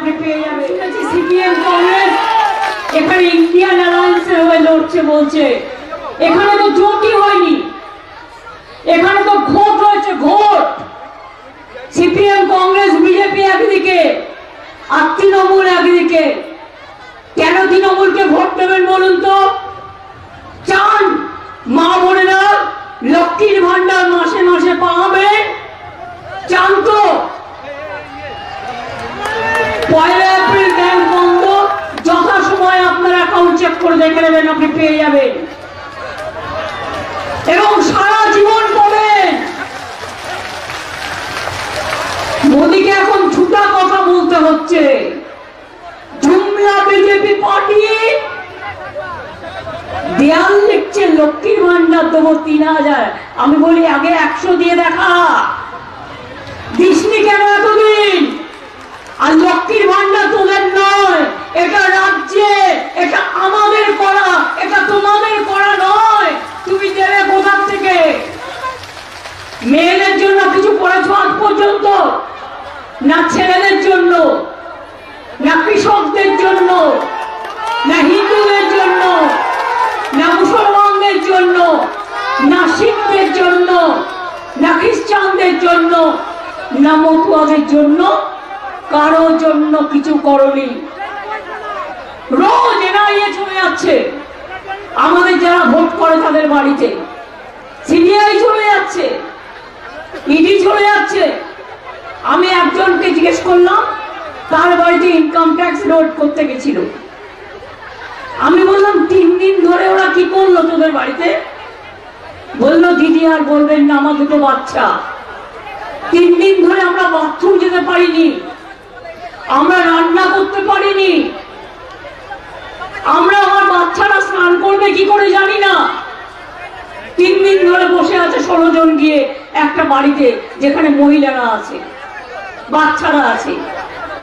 আপনি পেয়ে যাবেন। সিপিএম কংগ্রেস এখানে ইন্ডিয়ান অ্যালায়েন্সের হয়ে লড়ছে বলছে, এখানে তো জোটই হয়নি, এখানে তো ভোট হয়েছে, ভোট। সিপিএম কংগ্রেস বিজেপি একদিকে আর তৃণমূল একদিকে। কেন তৃণমূলকে ভোট দেবেন বলুন তো? চান মা বোনেরা লক্ষ্মীর ভান্ডার মাসে মাসে পাবে? চান তো? 1 এপ্রিল ব্যাংক বন্ধ, যথাসময়ে আপনার অ্যাকাউন্ট চেক করে দেখে নেবেন, আপনি পেয়ে যাবেন এবং সারা জীবন পাবেন। মোদীকে এখন ছুটা কথা বলতে হচ্ছে। জুমলা বিজেপি পার্টি দেয়াল লিখছে লক্ষ্মীর ভান্ডার দেবো 3000। আমি বলি আগে 100 দিয়ে দেখা, দিসনি কেন এতদিন? আর লক্ষ্মীর ভান্ডার তোদের নয়, এটা রাজ্যে, এটা আমাদের করা, এটা তোমাদের করা নয়। তুমি দেবে কোথার থেকে? মেয়েদের জন্য কিছু করেছো আজ পর্যন্ত? না ছেলেদের জন্য, না কৃষকদের জন্য, না হিন্দুদের জন্য, না মুসলমানদের জন্য, না শিখদের জন্য, না খ্রিস্টানদের জন্য, না মতুয়াদের জন্য, কারো জন্য কিছু করনি। রোজ এনআইএ চলে যাচ্ছে আমাদের যারা ভোট করে তাদের বাড়িতে, সিবিআই চলে যাচ্ছে, ইডি চলে যাচ্ছে। আমি একজনকে জিজ্ঞেস করলাম, তার বাড়িতে ইনকাম ট্যাক্স লোড করতে গেছিল। আমি বললাম 3 দিন ধরে ওরা কি করলো তোদের বাড়িতে? বললো দিদি আর বলবেন না, আমার 2 বাচ্চা, 3 দিন ধরে আমরা বাথরুম যেতে পারিনি, আমরা রান্না করতে পারিনি, আমরা আমার বাচ্চারা স্নান করবে কি করে জানি না। 3 দিন ধরে বসে আছে 16 জন গিয়ে একটা বাড়িতে যেখানে মহিলারা আছে, বাচ্চারা আছে।